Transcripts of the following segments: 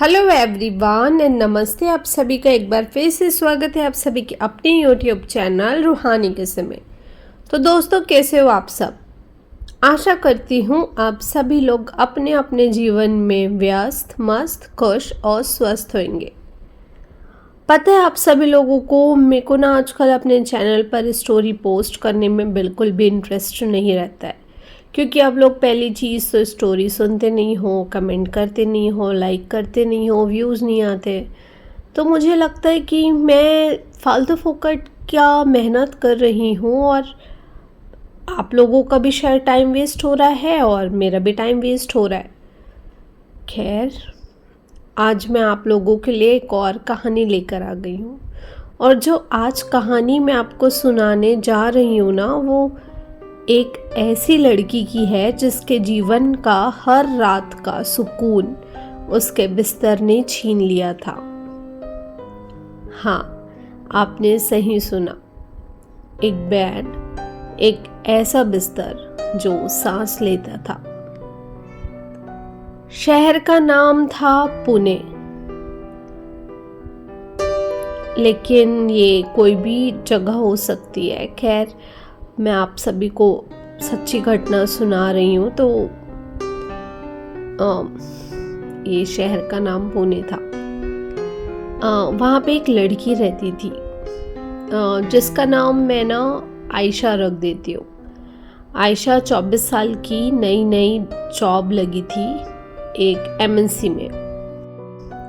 Hello everyone and नमस्ते। आप सभी का एक बार फिर से स्वागत है आप सभी के अपने यूट्यूब चैनल रूहानी किस्से में। तो दोस्तों, कैसे हो आप सब? आशा करती हूँ आप सभी लोग अपने अपने जीवन में व्यस्त, मस्त, खुश और स्वस्थ होंगे। पता है आप सभी लोगों को, मेरे को ना आजकल अपने चैनल पर स्टोरी पोस्ट करने में बिल्कुल भी इंटरेस्ट नहीं रहता है, क्योंकि आप लोग पहली चीज़ तो स्टोरी सुनते नहीं हो, कमेंट करते नहीं हो, लाइक करते नहीं हो, व्यूज़ नहीं आते। तो मुझे लगता है कि मैं फालतू फोकट क्या मेहनत कर रही हूँ, और आप लोगों का भी शायद टाइम वेस्ट हो रहा है और मेरा भी टाइम वेस्ट हो रहा है। खैर, आज मैं आप लोगों के लिए एक और कहानी लेकर आ गई हूँ, और जो आज कहानी मैं आपको सुनाने जा रही हूँ ना, वो एक ऐसी लड़की की है जिसके जीवन का हर रात का सुकून उसके बिस्तर ने छीन लिया था। हाँ, आपने सही सुना, एक बेड, एक ऐसा बिस्तर जो सांस लेता था। शहर का नाम था पुणे, लेकिन ये कोई भी जगह हो सकती है। खैर, मैं आप सभी को सच्ची घटना सुना रही हूँ। तो ये शहर का नाम पुणे था। वहाँ पे एक लड़की रहती थी, जिसका नाम मैं ना आयशा रख देती हूँ। आयशा 24 साल की नई नई जॉब लगी थी एक एमएनसी में,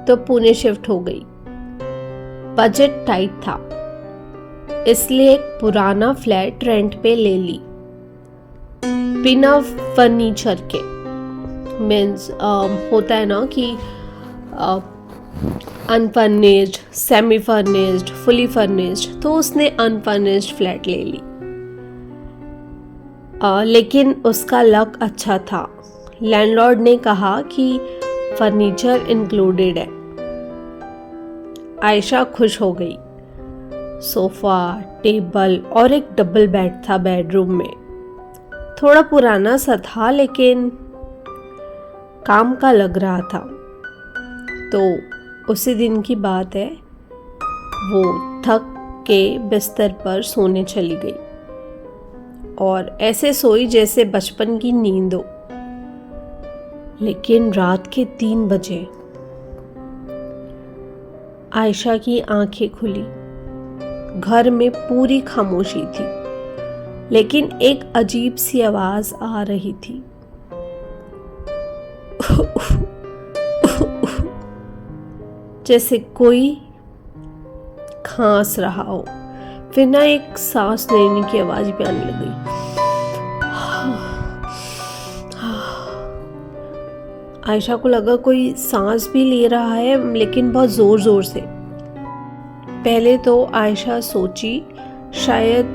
तो पुणे शिफ्ट हो गई। बजट टाइट था, इसलिए एक पुराना फ्लैट रेंट पे ले ली, बिना फर्नीचर के। मीन्स होता है ना कि unfurnished, semi furnished, fully furnished, तो उसने अनफर्निश्ड फ्लैट ले ली। लेकिन उसका लक अच्छा था। लैंडलॉर्ड ने कहा कि फर्नीचर इंक्लूडेड है। आयशा खुश हो गई। सोफा, टेबल और एक डबल बेड था बेडरूम में। थोड़ा पुराना सा था, लेकिन काम का लग रहा था। तो उसी दिन की बात है, वो थक के बिस्तर पर सोने चली गई, और ऐसे सोई जैसे बचपन की नींद हो। लेकिन रात के 3 बजे आयशा की आंखें खुली। घर में पूरी खामोशी थी, लेकिन एक अजीब सी आवाज आ रही थी। जैसे कोई खांस रहा हो। फिर ना एक सांस लेने की आवाज भी आने लगी। आयशा को लगा कोई सांस भी ले रहा है, लेकिन बहुत जोर जोर से। पहले तो आयशा सोची शायद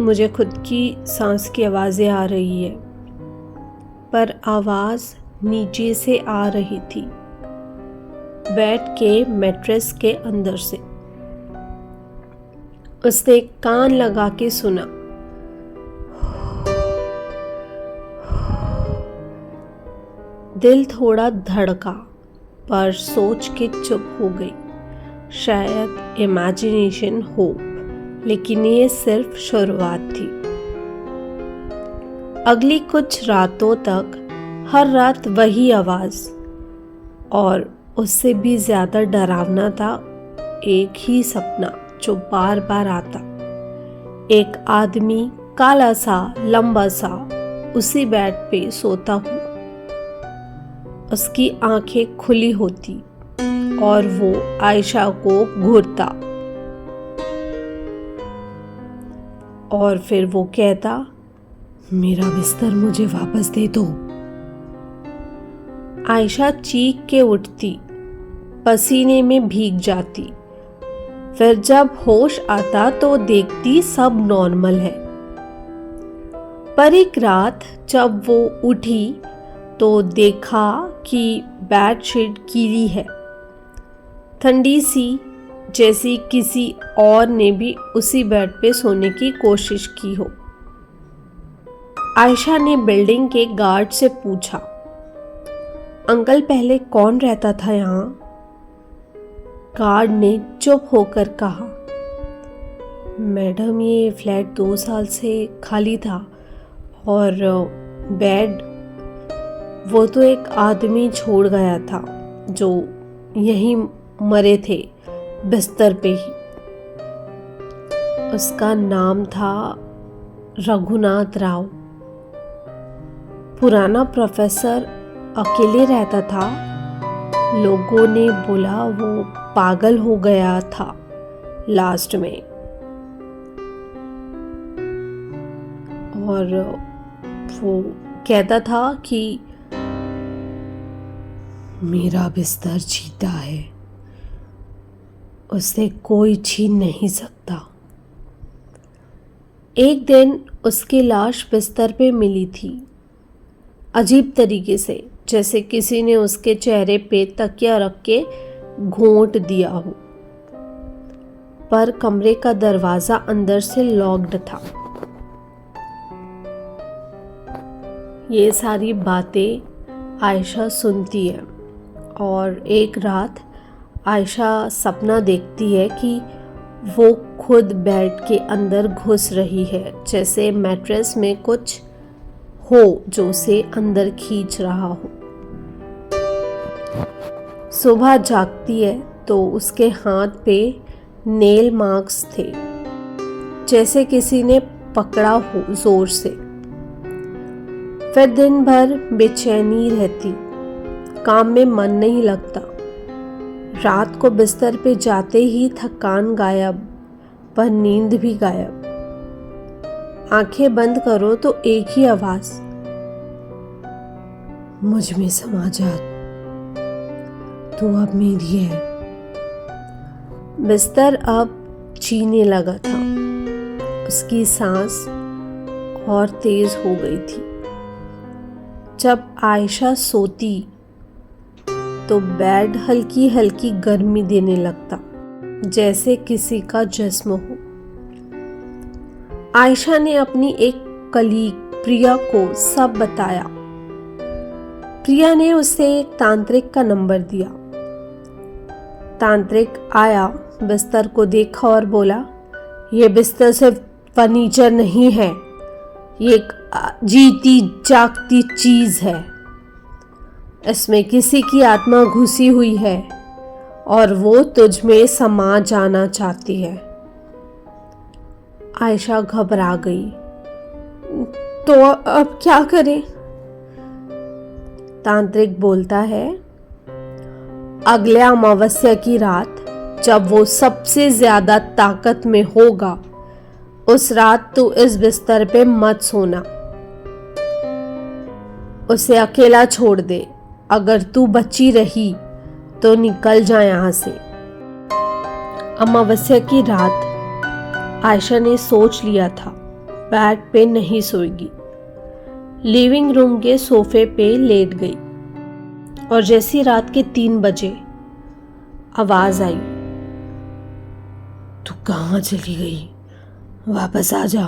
मुझे खुद की सांस की आवाज़ें आ रही है, पर आवाज़ नीचे से आ रही थी, बेड के मैट्रेस के अंदर से। उसने कान लगा के सुना। दिल थोड़ा धड़का, पर सोच के चुप हो गई। शायद इमेजिनेशन हो, लेकिन ये सिर्फ शुरुआत थी। अगली कुछ रातों तक हर रात वही आवाज, और उससे भी ज्यादा डरावना था एक ही सपना जो बार बार आता। एक आदमी, काला सा, लंबा सा, उसी बेड पे सोता हुआ। उसकी आंखें खुली होती और वो आयशा को घूरता, और फिर वो कहता, मेरा बिस्तर मुझे वापस दे दो। आयशा चीख के उठती, पसीने में भीग जाती। फिर जब होश आता तो देखती सब नॉर्मल है। पर एक रात जब वो उठी तो देखा कि बेडशीट गीली है, ठंडी सी, जैसी किसी और ने भी उसी बेड पे सोने की कोशिश की हो। आयशा ने बिल्डिंग के गार्ड से पूछा, अंकल पहले कौन रहता था यहाँ? गार्ड ने चुप होकर कहा, मैडम ये फ्लैट 2 साल से खाली था और बेड वो तो एक आदमी छोड़ गया था जो यहीं मरे थे बिस्तर पे ही। उसका नाम था रघुनाथ राव। पुराना प्रोफेसर अकेले रहता था। लोगों ने बोला वो पागल हो गया था लास्ट में, और वो कहता था कि मेरा बिस्तर जीता है, उसे कोई छीन नहीं सकता। एक दिन उसकी लाश बिस्तर पे मिली थी, अजीब तरीके से, जैसे किसी ने उसके चेहरे पे तकिया रख के घोंट दिया हो। पर कमरे का दरवाजा अंदर से लॉक्ड था। ये सारी बातें आयशा सुनती है और एक रात आयशा सपना देखती है कि वो खुद बेड के अंदर घुस रही है, जैसे मैट्रेस में कुछ हो जो उसे अंदर खींच रहा हो। सुबह जागती है तो उसके हाथ पे नेल मार्क्स थे, जैसे किसी ने पकड़ा हो जोर से। फिर दिन भर बेचैनी रहती, काम में मन नहीं लगता। रात को बिस्तर पे जाते ही थकान गायब, पर नींद भी गायब। आंखें बंद करो तो एक ही आवाज, मुझ में समा जा, तू अब मेरी है। बिस्तर अब चीने लगा था, उसकी सांस और तेज हो गई थी। जब आयशा सोती तो बेड हल्की हल्की गर्मी देने लगता, जैसे किसी का जिस्म हो। आयशा ने अपनी एक कलीग प्रिया को सब बताया। प्रिया ने उसे एक तांत्रिक का नंबर दिया। तांत्रिक आया, बिस्तर को देखा और बोला, ये बिस्तर सिर्फ फर्नीचर नहीं है, ये एक जीती जागती चीज है। इसमें किसी की आत्मा घुसी हुई है और वो तुझ में समा जाना चाहती है। आयशा घबरा गई। तो अब क्या करें? तांत्रिक बोलता है, अगले अमावस्या की रात जब वो सबसे ज्यादा ताकत में होगा, उस रात तू इस बिस्तर पे मत सोना, उसे अकेला छोड़ दे। अगर तू बची रही तो निकल जा यहां से। अमावस्या की रात आयशा ने सोच लिया था बेड पे नहीं सोएगी। लिविंग रूम के सोफे पे लेट गई और जैसी रात के 3 बजे आवाज आई, तू कहां चली गई? वापस आ जा,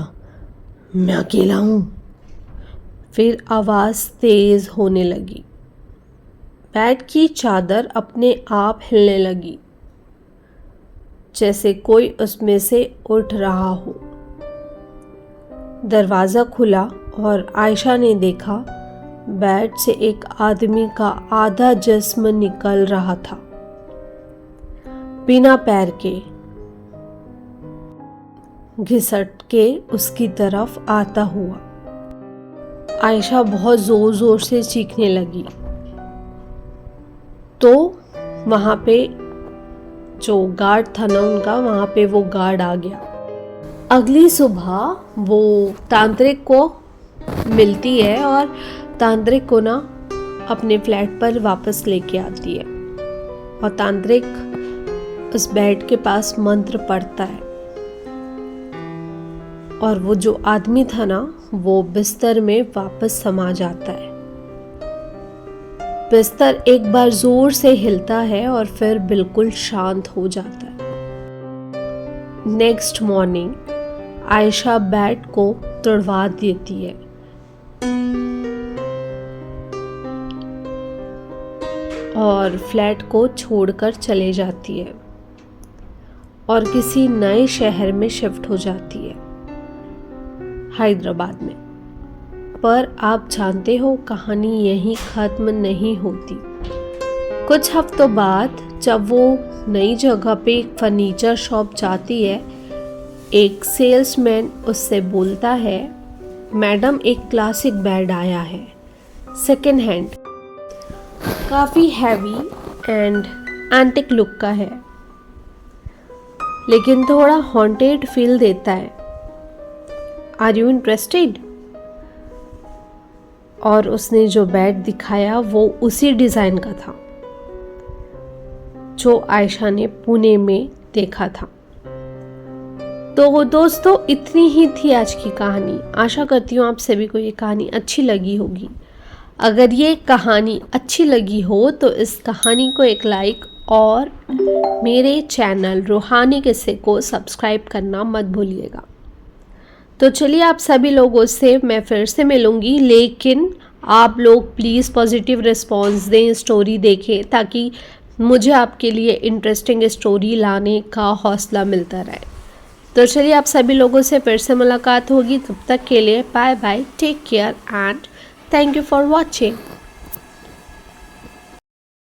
मैं अकेला हूं। फिर आवाज तेज होने लगी। बेड की चादर अपने आप हिलने लगी, जैसे कोई उसमें से उठ रहा हो। दरवाजा खुला और आयशा ने देखा बेड से एक आदमी का आधा जिस्म निकल रहा था, बिना पैर के, घिसट के उसकी तरफ आता हुआ। आयशा बहुत जोर जोर से चीखने लगी तो वहां पे जो गार्ड था ना उनका, वहां पे वो गार्ड आ गया। अगली सुबह वो तांत्रिक को मिलती है और तांत्रिक को ना अपने फ्लैट पर वापस लेके आती है और तांत्रिक उस बेड के पास मंत्र पढ़ता है और वो जो आदमी था ना वो बिस्तर में वापस समा जाता है। बिस्तर एक बार जोर से हिलता है और फिर बिल्कुल शांत हो जाता है। नेक्स्ट मॉर्निंग आयशा बेड को तुड़वा देती है। और फ्लैट को छोड़कर चले जाती है और किसी नए शहर में शिफ्ट हो जाती है, हैदराबाद में। पर आप जानते हो कहानी यहीं ख़त्म नहीं होती। कुछ हफ्तों बाद जब वो नई जगह पे एक फर्नीचर शॉप जाती है, एक सेल्समैन उससे बोलता है, मैडम एक क्लासिक बेड आया है, सेकेंड हैंड, काफ़ी हैवी एंड एंटिक लुक का है, लेकिन थोड़ा हॉन्टेड फील देता है। Are you interested? और उसने जो बेड दिखाया वो उसी डिज़ाइन का था जो आयशा ने पुणे में देखा था। तो दोस्तों, इतनी ही थी आज की कहानी। आशा करती हूँ आप सभी को ये कहानी अच्छी लगी होगी। अगर ये कहानी अच्छी लगी हो तो इस कहानी को एक लाइक और मेरे चैनल रूहानी किस्से को सब्सक्राइब करना मत भूलिएगा। तो चलिए, आप सभी लोगों से मैं फिर से मिलूँगी, लेकिन आप लोग प्लीज़ पॉजिटिव रिस्पॉन्स दें, स्टोरी देखें, ताकि मुझे आपके लिए इंटरेस्टिंग स्टोरी लाने का हौसला मिलता रहे। तो चलिए, आप सभी लोगों से फिर से मुलाकात होगी। तब तक के लिए bye bye, take care and thank you for watching.